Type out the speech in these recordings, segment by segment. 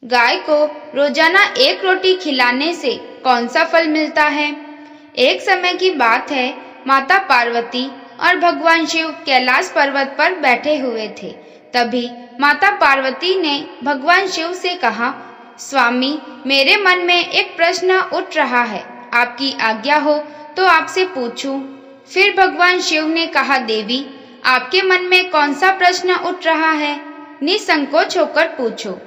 गाय को रोजाना एक रोटी खिलाने से कौन सा फल मिलता है? एक समय की बात है, माता पार्वती और भगवान शिव कैलाश पर्वत पर बैठे हुए थे। तभी माता पार्वती ने भगवान शिव से कहा, स्वामी, मेरे मन में एक प्रश्न उठ रहा है, आपकी आज्ञा हो तो आपसे पूछूं। फिर भगवान शिव ने कहा, देवी, आपके मन में कौन सा प्रश्न उठ रहा है? निसंकोच होकर पूछो।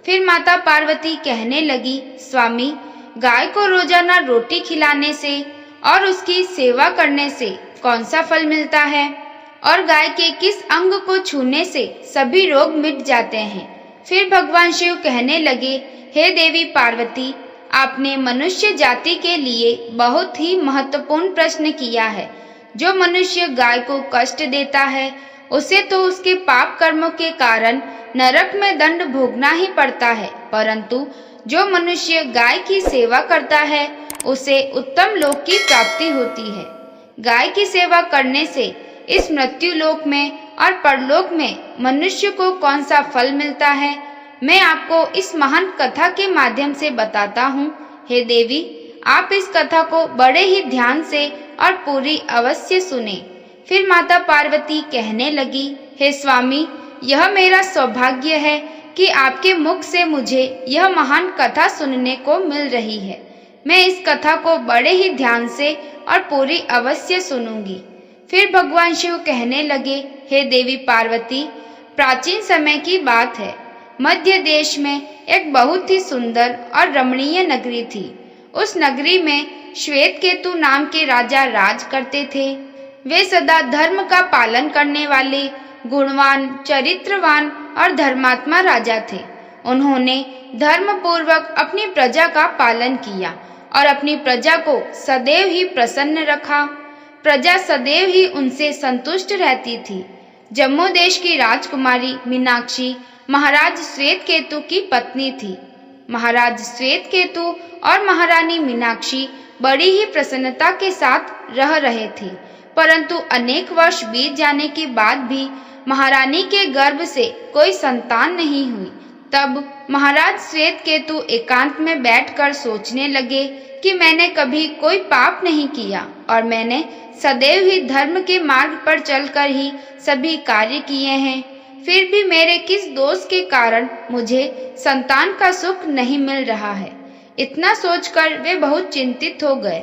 फिर माता पार्वती कहने लगी, स्वामी, गाय को रोजाना रोटी खिलाने से और उसकी सेवा करने से कौन सा फल मिलता है? और गाय के किस अंग को छूने से सभी रोग मिट जाते हैं? फिर भगवान शिव कहने लगे, हे देवी पार्वती, आपने मनुष्य जाति के लिए बहुत ही महत्वपूर्ण प्रश्न किया है। जो मनुष्य गाय को कष्ट देता है, उसे तो उसके पाप कर्मों के कारण नरक में दंड भोगना ही पड़ता है, परंतु जो मनुष्य गाय की सेवा करता है, उसे उत्तम लोक की प्राप्ति होती है। गाय की सेवा करने से इस मृत्यु लोक में और परलोक में मनुष्य को कौन सा फल मिलता है, मैं आपको इस महान कथा के माध्यम से बताता हूँ। हे देवी, आप इस कथा को बड़े ही ध्यान से और पूरी अवश्य सुने। फिर माता पार्वती कहने लगी, हे स्वामी, यह मेरा सौभाग्य है कि आपके मुख से मुझे यह महान कथा सुनने को मिल रही है। मैं इस कथा को बड़े ही ध्यान से और पूरी अवश्य सुनूंगी। फिर भगवान शिव कहने लगे, हे देवी पार्वती, प्राचीन समय की बात है, मध्य देश में एक बहुत ही सुंदर और रमणीय नगरी थी। उस नगरी में श्वेत केतु नाम के राजा राज करते थे। वे सदा धर्म का पालन करने वाले गुणवान, चरित्रवान और धर्मात्मा राजा थे। उन्होंने धर्म पूर्वक अपनी प्रजा का पालन किया और अपनी प्रजा को सदैव ही प्रसन्न रखा। प्रजा सदैव ही उनसे संतुष्ट रहती थी। जम्मू देश की राजकुमारी मीनाक्षी महाराज श्वेत केतु की पत्नी थी। महाराज श्वेत केतु और महारानी मीनाक्षी बड़ी ही प्रसन्नता के साथ रह रहे थे, परंतु अनेक वर्ष बीत जाने के बाद भी महारानी के गर्भ से कोई संतान नहीं हुई। तब महाराज श्वेत केतु एकांत में बैठकर सोचने लगे कि मैंने कभी कोई पाप नहीं किया और मैंने सदैव ही धर्म के मार्ग पर चलकर ही सभी कार्य किए हैं। फिर भी मेरे किस दोष के कारण मुझे संतान का सुख नहीं मिल रहा है। इतना सोचकर वे बहुत चिंतित हो गए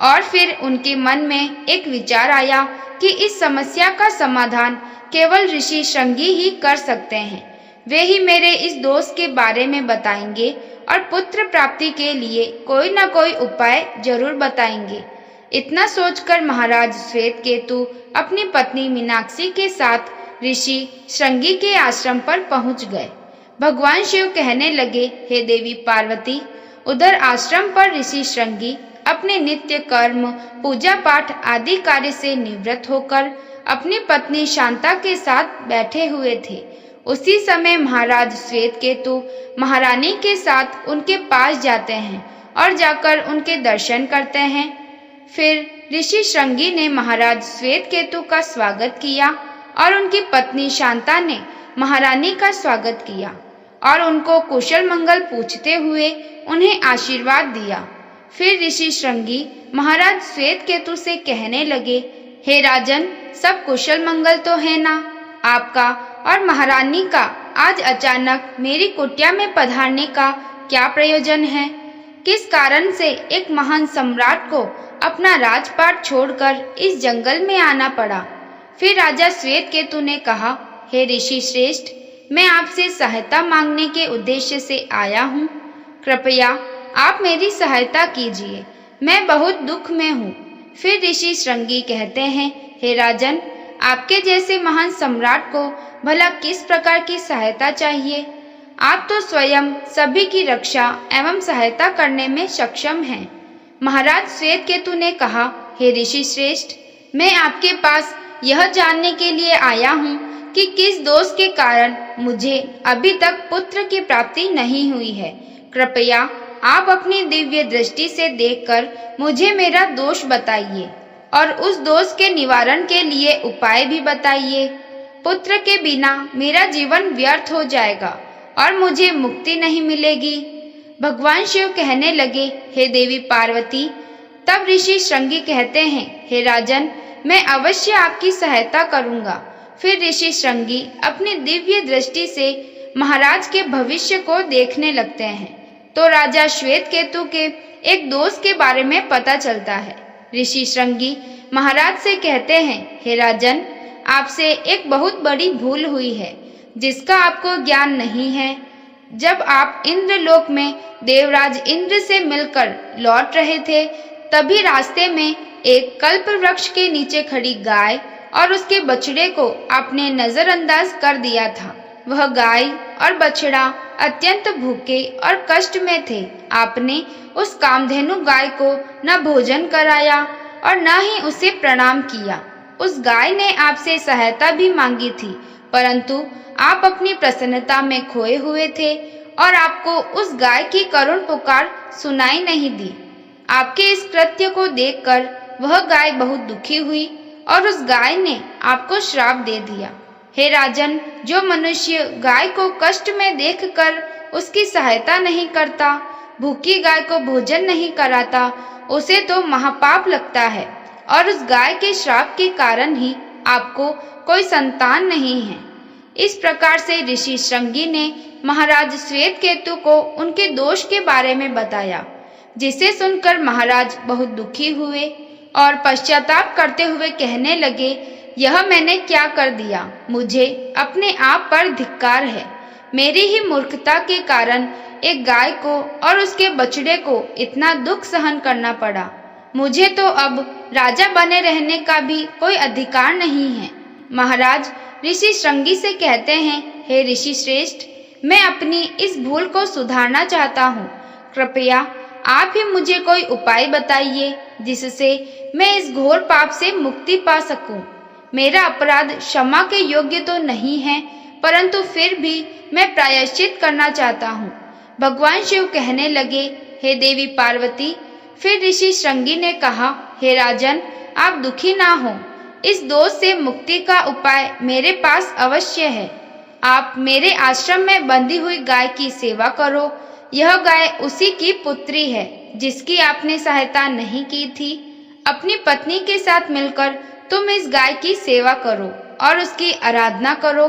और फिर उनके मन में एक विचार आया कि इस समस्या का समाधान केवल ऋषि श्रृंगी ही कर सकते हैं। वे ही मेरे इस दोष के बारे में बताएंगे और पुत्र प्राप्ति के लिए कोई न कोई उपाय जरूर बताएंगे। इतना सोचकर महाराज श्वेत केतु अपनी पत्नी मीनाक्षी के साथ ऋषि श्रृंगी के आश्रम पर पहुंच गए। भगवान शिव कहने लगे, हे देवी पार्वती, उधर आश्रम पर ऋषि श्रृंगी अपने नित्य कर्म, पूजा पाठ आदि कार्य से निवृत्त होकर अपनी पत्नी शांता के साथ बैठे हुए थे। उसी समय महाराज श्वेत केतु महारानी के साथ उनके पास जाते हैं और जाकर उनके दर्शन करते हैं। फिर ऋषि श्रृंगी ने महाराज श्वेत केतु का स्वागत किया और उनकी पत्नी शांता ने महारानी का स्वागत किया और उनको कुशल मंगल पूछते हुए उन्हें आशीर्वाद दिया। फिर ऋषि श्रृंगी महाराज श्वेत केतु से कहने लगे, हे राजन, सब कुशल मंगल तो है ना? आपका और महारानी का आज अचानक मेरी कुटिया में पधारने का क्या प्रयोजन है? किस कारण से एक महान सम्राट को अपना राजपाट छोड़कर इस जंगल में आना पड़ा? फिर राजा श्वेत केतु ने कहा, हे ऋषि श्रेष्ठ, मैं आपसे सहायता मांगने के उद्देश्य से आया हूँ। कृपया आप मेरी सहायता कीजिए, मैं बहुत दुख में हूँ। फिर ऋषि श्रृंगी कहते हैं, हे राजन, आपके जैसे महान सम्राट को भला किस प्रकार की सहायता चाहिए? आप तो स्वयं सभी की रक्षा एवं सहायता करने में सक्षम हैं। महाराज श्वेत केतु ने कहा, हे ऋषि श्रेष्ठ, मैं आपके पास यह जानने के लिए आया हूँ कि किस दोष के कारण मुझे अभी तक पुत्र की प्राप्ति नहीं हुई है। कृपया आप अपनी दिव्य दृष्टि से देखकर मुझे मेरा दोष बताइए और उस दोष के निवारण के लिए उपाय भी बताइए। पुत्र के बिना मेरा जीवन व्यर्थ हो जाएगा और मुझे मुक्ति नहीं मिलेगी। भगवान शिव कहने लगे, हे देवी पार्वती। तब ऋषि श्रृंगी कहते हैं, हे राजन, मैं अवश्य आपकी सहायता करूंगा। फिर ऋषि श्रृंगी अपनी दिव्य दृष्टि से महाराज के भविष्य को देखने लगते हैं तो राजा श्वेतकेतु के एक दोस्त के बारे में पता चलता है। ऋषि श्रृंगी महाराज से कहते हैं, हे राजन, आपसे एक बहुत बड़ी भूल हुई है जिसका आपको ज्ञान नहीं है। जब आप इंद्रलोक में देवराज इंद्र से मिलकर लौट रहे थे तभी रास्ते में एक कल्प वृक्ष के नीचे खड़ी गाय और उसके बछड़े को आपने नजरअंदाज कर दिया था। वह गाय और बछड़ा अत्यंत भूखे और कष्ट में थे। आपने उस कामधेनु गाय को न भोजन कराया और न ही उसे प्रणाम किया। उस गाय ने आपसे सहायता भी मांगी थी, परंतु आप अपनी प्रसन्नता में खोए हुए थे और आपको उस गाय की करुण पुकार सुनाई नहीं दी। आपके इस कृत्य को देखकर वह गाय बहुत दुखी हुई और उस गाय ने आपको श्राप दे दिया। हे राजन, जो मनुष्य गाय को कष्ट में देखकर उसकी सहायता नहीं करता, भूखी गाय को भोजन नहीं कराता, उसे तो महापाप लगता है और उस गाय के श्राप के कारण ही आपको कोई संतान नहीं है। इस प्रकार से ऋषि श्रृंगी ने महाराज श्वेतकेतु को उनके दोष के बारे में बताया, जिसे सुनकर महाराज बहुत दुखी हुए और पश्चाताप करते हुए कहने लगे, यह मैंने क्या कर दिया? मुझे अपने आप पर धिक्कार है। मेरी ही मूर्खता के कारण एक गाय को और उसके बछड़े को इतना दुख सहन करना पड़ा। मुझे तो अब राजा बने रहने का भी कोई अधिकार नहीं है। महाराज ऋषि श्रृंगी से कहते हैं, हे ऋषि श्रेष्ठ, मैं अपनी इस भूल को सुधारना चाहता हूँ। कृपया आप ही मुझे कोई उपाय बताइए जिससे मैं इस घोर पाप से मुक्ति पा सकूं। मेरा अपराध क्षमा के योग्य तो नहीं है, परंतु फिर भी मैं प्रायश्चित करना चाहता हूँ। भगवान शिव कहने लगे, हे देवी पार्वती। फिर ऋषि श्रृंगी ने कहा, हे राजन, आप दुखी ना हो। इस दोष से मुक्ति का उपाय मेरे पास अवश्य है। आप मेरे आश्रम में बंधी हुई गाय की सेवा करो। यह गाय उसी की पुत्री है जिसकी आपने सहायता नहीं की थी। अपनी पत्नी के साथ मिलकर तुम इस गाय की सेवा करो और उसकी आराधना करो।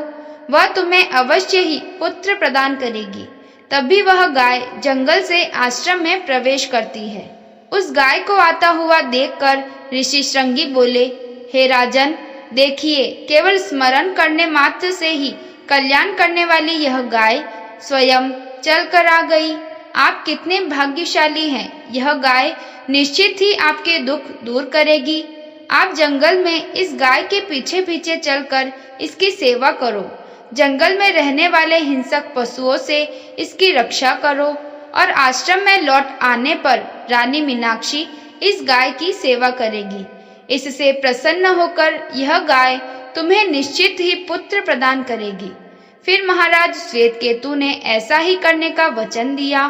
वह तुम्हें अवश्य ही पुत्र प्रदान करेगी। तभी वह गाय जंगल से आश्रम में प्रवेश करती है। उस गाय को आता हुआ देखकर ऋषि श्रृंगी बोले, हे राजन, देखिए, केवल स्मरण करने मात्र से ही कल्याण करने वाली यह गाय स्वयं चल कर आ गई। आप कितने भाग्यशाली हैं। यह गाय निश्चित ही आपके दुख दूर करेगी। आप जंगल में इस गाय के पीछे पीछे चलकर इसकी सेवा करो। जंगल में रहने वाले हिंसक पशुओं से इसकी रक्षा करो और आश्रम में लौट आने पर रानी मीनाक्षी इस गाय की सेवा करेगी। इससे प्रसन्न होकर यह गाय तुम्हें निश्चित ही पुत्र प्रदान करेगी। फिर महाराज श्वेतकेतु ने ऐसा ही करने का वचन दिया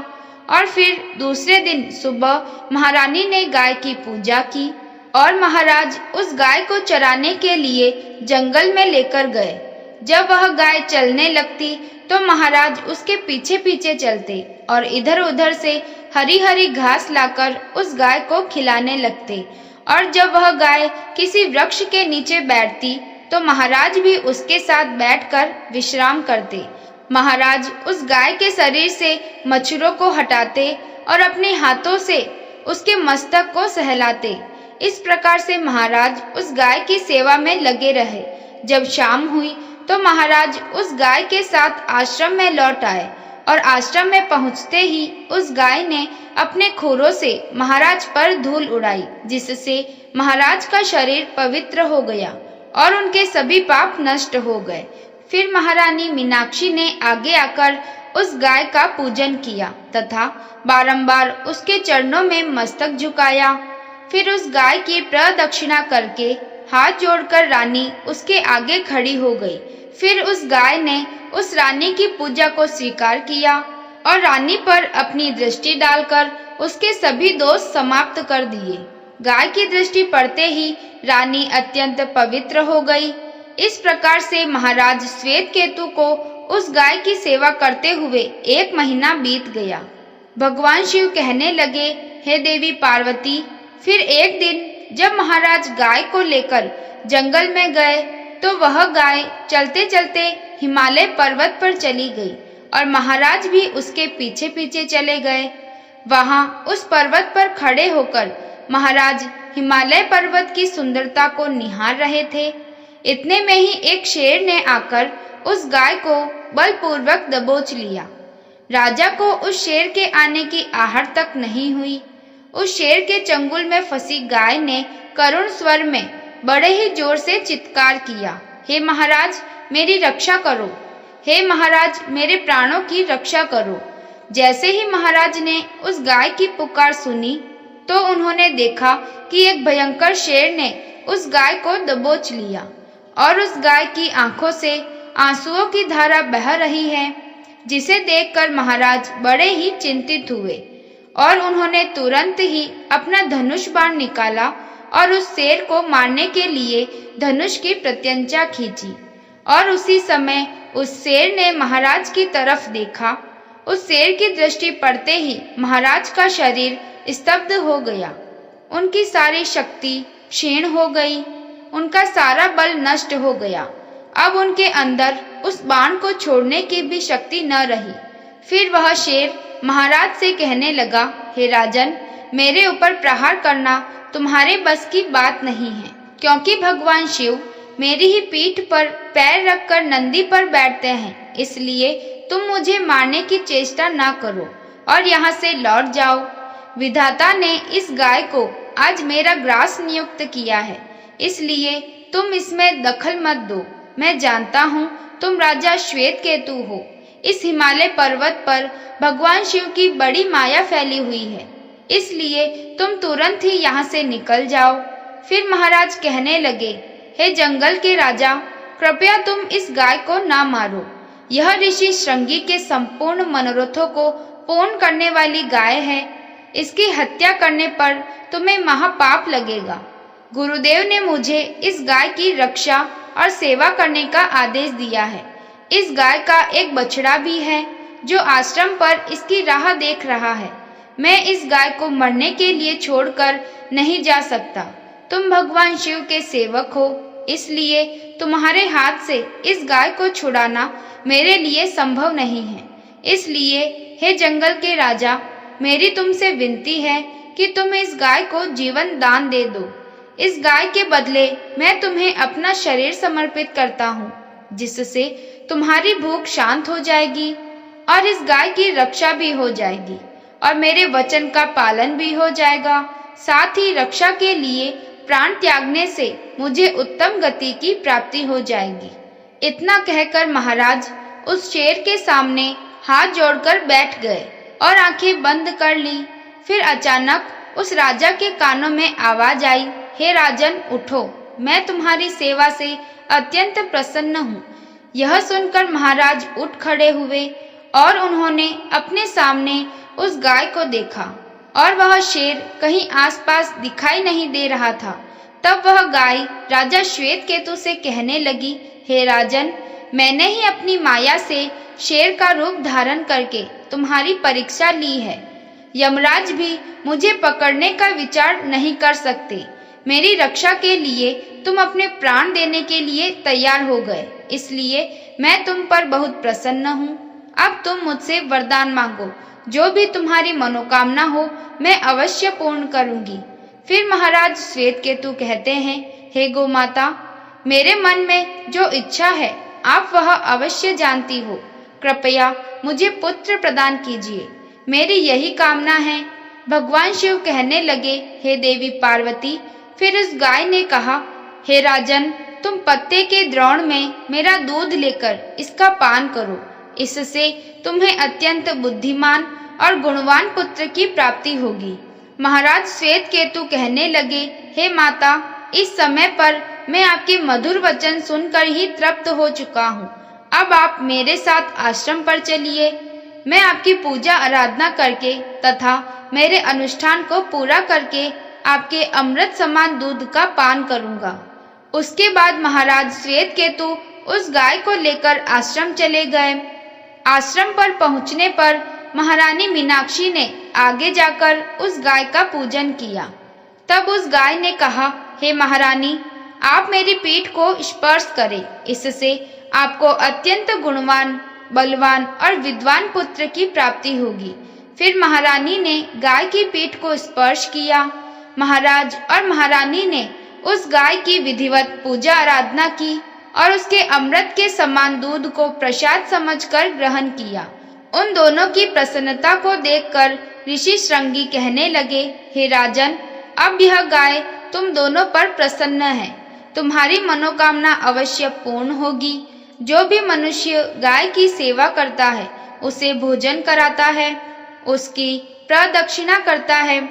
और फिर दूसरे दिन सुबह महारानी ने गाय की पूजा की और महाराज उस गाय को चराने के लिए जंगल में लेकर गए। जब वह गाय चलने लगती तो महाराज उसके पीछे पीछे चलते और इधर उधर से हरी हरी घास लाकर उस गाय को खिलाने लगते और जब वह गाय किसी वृक्ष के नीचे बैठती तो महाराज भी उसके साथ बैठकर विश्राम करते। महाराज उस गाय के शरीर से मच्छरों को हटाते और अपने हाथों से उसके मस्तक को सहलाते। इस प्रकार से महाराज उस गाय की सेवा में लगे रहे। जब शाम हुई तो महाराज उस गाय के साथ आश्रम में लौट आए और आश्रम में पहुंचते ही उस गाय ने अपने खुरों से महाराज पर धूल उड़ाई, जिससे महाराज का शरीर पवित्र हो गया और उनके सभी पाप नष्ट हो गए। फिर महारानी मीनाक्षी ने आगे आकर उस गाय का पूजन किया तथा बारंबार उसके चरणों में मस्तक झुकाया। फिर उस गाय की प्रदक्षिणा करके हाथ जोड़कर रानी उसके आगे खड़ी हो गई। फिर उस गाय ने उस रानी की पूजा को स्वीकार किया और रानी पर अपनी दृष्टि डालकर उसके सभी दोष समाप्त कर दिए। गाय की दृष्टि पड़ते ही रानी अत्यंत पवित्र हो गई। इस प्रकार से महाराज श्वेतकेतु को उस गाय की सेवा करते हुए 1 महीना बीत गया। भगवान शिव कहने लगे, हे देवी पार्वती, फिर एक दिन जब महाराज गाय को लेकर जंगल में गए तो वह गाय चलते चलते हिमालय पर्वत पर चली गई और महाराज भी उसके पीछे पीछे चले गए। वहां उस पर्वत पर खड़े होकर महाराज हिमालय पर्वत की सुंदरता को निहार रहे थे। इतने में ही एक शेर ने आकर उस गाय को बलपूर्वक दबोच लिया। राजा को उस शेर के आने की आहट तक नहीं हुई। उस शेर के चंगुल में फंसी गाय ने करुण स्वर में बड़े ही जोर से चित्कार किया, हे महाराज मेरी रक्षा करो, हे महाराज मेरे प्राणों की रक्षा करो। जैसे ही महाराज ने उस गाय की पुकार सुनी तो उन्होंने देखा कि एक भयंकर शेर ने उस गाय को दबोच लिया और उस गाय की आंखों से आंसुओं की धारा बह रही है, जिसे देखकर महाराज बड़े ही चिंतित हुए और उन्होंने तुरंत ही अपना धनुष बाण निकाला और उस शेर को मारने के लिए धनुष की प्रत्यंचा खींची। और उसी समय उस शेर ने महाराज की तरफ देखा। उस शेर की दृष्टि पड़ते ही महाराज का शरीर स्तब्ध हो गया। उनकी सारी शक्ति क्षीण हो गई, उनका सारा बल नष्ट हो गया। अब उनके अंदर उस बाण को छोड़ने की भी शक्ति न रही। फिर वह शेर महाराज से कहने लगा, हे राजन, मेरे ऊपर प्रहार करना तुम्हारे बस की बात नहीं है, क्योंकि भगवान शिव मेरी ही पीठ पर पैर रखकर नंदी पर बैठते हैं। इसलिए तुम मुझे मारने की चेष्टा ना करो और यहाँ से लौट जाओ। विधाता ने इस गाय को आज मेरा ग्रास नियुक्त किया है, इसलिए तुम इसमें दखल मत दो। मैं जानता हूँ तुम राजा श्वेत केतु हो। इस हिमालय पर्वत पर भगवान शिव की बड़ी माया फैली हुई है, इसलिए तुम तुरंत ही यहाँ से निकल जाओ। फिर महाराज कहने लगे, हे जंगल के राजा, कृपया तुम इस गाय को ना मारो। यह ऋषि श्रृंगी के संपूर्ण मनोरथों को पूर्ण करने वाली गाय है। इसकी हत्या करने पर तुम्हें महापाप लगेगा। गुरुदेव ने मुझे इस गाय की रक्षा और सेवा करने का आदेश दिया है। इस गाय का एक बछड़ा भी है जो आश्रम पर इसकी राह देख रहा है। मैं इस गाय को मरने के लिए छोड़कर नहीं जा सकता। तुम भगवान शिव के सेवक हो, इसलिए तुम्हारे हाथ से इस गाय को छुड़ाना मेरे लिए संभव नहीं है। इसलिए हे जंगल के राजा, मेरी तुमसे विनती है कि तुम इस गाय को जीवन दान दे दो। इस गाय के बदले मैं तुम्हें अपना शरीर समर्पित करता हूँ, जिससे तुम्हारी भूख शांत हो जाएगी और इस गाय की रक्षा भी हो जाएगी और मेरे वचन का पालन भी हो जाएगा। साथ ही रक्षा के लिए प्राण त्यागने से मुझे उत्तम गति की प्राप्ति हो जाएगी। इतना कहकर महाराज उस शेर के सामने हाथ जोड़कर बैठ गए और आंखें बंद कर ली। फिर अचानक उस राजा के कानों में आवाज आई, हे राजन उठो, मैं तुम्हारी सेवा से अत्यंत प्रसन्न हूँ। यह सुनकर महाराज उठ खड़े हुए और उन्होंने अपने सामने उस गाय को देखा और वह शेर कहीं आसपास दिखाई नहीं दे रहा था। तब वह गाय राजा श्वेत केतु से कहने लगी, हे राजन, मैंने ही अपनी माया से शेर का रूप धारण करके तुम्हारी परीक्षा ली है। यमराज भी मुझे पकड़ने का विचार नहीं कर सकते। मेरी रक्षा के लिए तुम अपने प्राण देने के लिए तैयार हो गए, इसलिए मैं तुम पर बहुत प्रसन्न हूँ। अब तुम मुझसे वरदान मांगो, जो भी तुम्हारी मनोकामना हो मैं अवश्य पूर्ण करूंगी। फिर महाराज श्वेत केतु कहते हैं, हे गौ माता, मेरे मन में जो इच्छा है आप वह अवश्य जानती हो। कृपया मुझे पुत्र प्रदान कीजिए, मेरी यही कामना है। भगवान शिव कहने लगे, हे देवी पार्वती। फिर उस गाय ने कहा, हे राजन, तुम पत्ते के द्रोण में मेरा दूध लेकर इसका पान करो। इससे तुम्हें अत्यंत बुद्धिमान और गुणवान पुत्र की प्राप्ति होगी। महाराज श्वेत केतु कहने लगे, हे माता, इस समय पर मैं आपके मधुर वचन सुनकर ही तृप्त हो चुका हूँ। अब आप मेरे साथ आश्रम पर चलिए। मैं आपकी पूजा आराधना करके तथा मेरे अनुष्ठान को पूरा करके आपके अमृत समान दूध का पान करूँगा। उसके बाद महाराज श्वेत केतु उस गाय को लेकर आश्रम चले गए। आश्रम पर पहुंचने पर महारानी मीनाक्षी ने आगे जाकर उस गाय का पूजन किया। तब उस गाय ने कहा, हे महारानी, आप मेरी पीठ को स्पर्श करें, इससे आपको अत्यंत गुणवान, बलवान और विद्वान पुत्र की प्राप्ति होगी। फिर महारानी ने गाय की पीठ को स्पर्श किया। महाराज और महारानी ने उस गाय की विधिवत पूजा आराधना की और उसके अमृत के समान दूध को प्रसाद समझकर ग्रहण किया। उन दोनों की प्रसन्नता को देखकर ऋषि श्रृंगी कहने लगे, हे राजन, अब यह गाय तुम दोनों पर प्रसन्न है। तुम्हारी मनोकामना अवश्य पूर्ण होगी। जो भी मनुष्य गाय की सेवा करता है, उसे भोजन कराता है, उसकी प्रदक्षिणा करता है,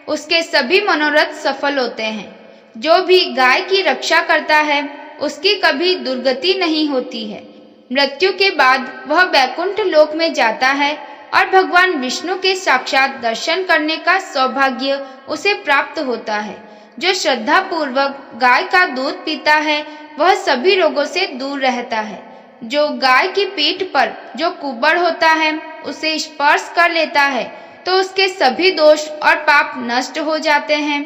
उसके सभी मनोरथ सफल होते हैं। जो भी गाय की रक्षा करता है, उसकी कभी दुर्गति नहीं होती है। मृत्यु के बाद वह वैकुंठ लोक में जाता है और भगवान विष्णु के साक्षात दर्शन करने का सौभाग्य उसे प्राप्त होता है। जो श्रद्धा पूर्वक गाय का दूध पीता है, वह सभी रोगों से दूर रहता है। जो गाय की पीठ पर जो कुबड़ होता है, उसे स्पर्श कर लेता है, तो उसके सभी दोष और पाप नष्ट हो जाते हैं।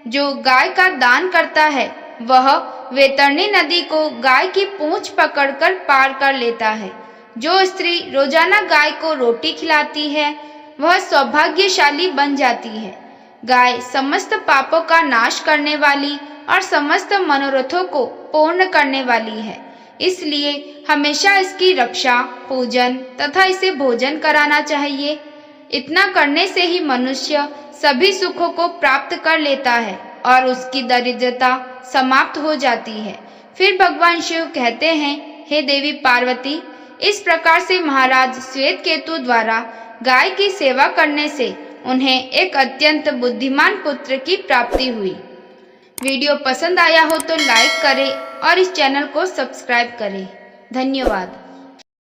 जो गाय का दान करता है, वह वैतरणी नदी को गाय की पूंछ पकड़कर पार कर लेता है। जो स्त्री रोजाना गाय को रोटी खिलाती है, वह सौभाग्यशाली बन जाती है। गाय समस्त पापों का नाश करने वाली और समस्त मनोरथों को पूर्ण करने वाली है। इसलिए हमेशा इसकी रक्षा, पूजन तथा इसे भोजन कराना चाहिए। इतना करने से ही मनुष्य सभी सुखों को प्राप्त कर लेता है और उसकी दरिद्रता समाप्त हो जाती है। फिर भगवान शिव कहते हैं, हे देवी पार्वती, इस प्रकार से महाराज श्वेतकेतु द्वारा गाय की सेवा करने से उन्हें एक अत्यंत बुद्धिमान पुत्र की प्राप्ति हुई। वीडियो पसंद आया हो तो लाइक करें और इस चैनल को सब्सक्राइब करें। धन्यवाद।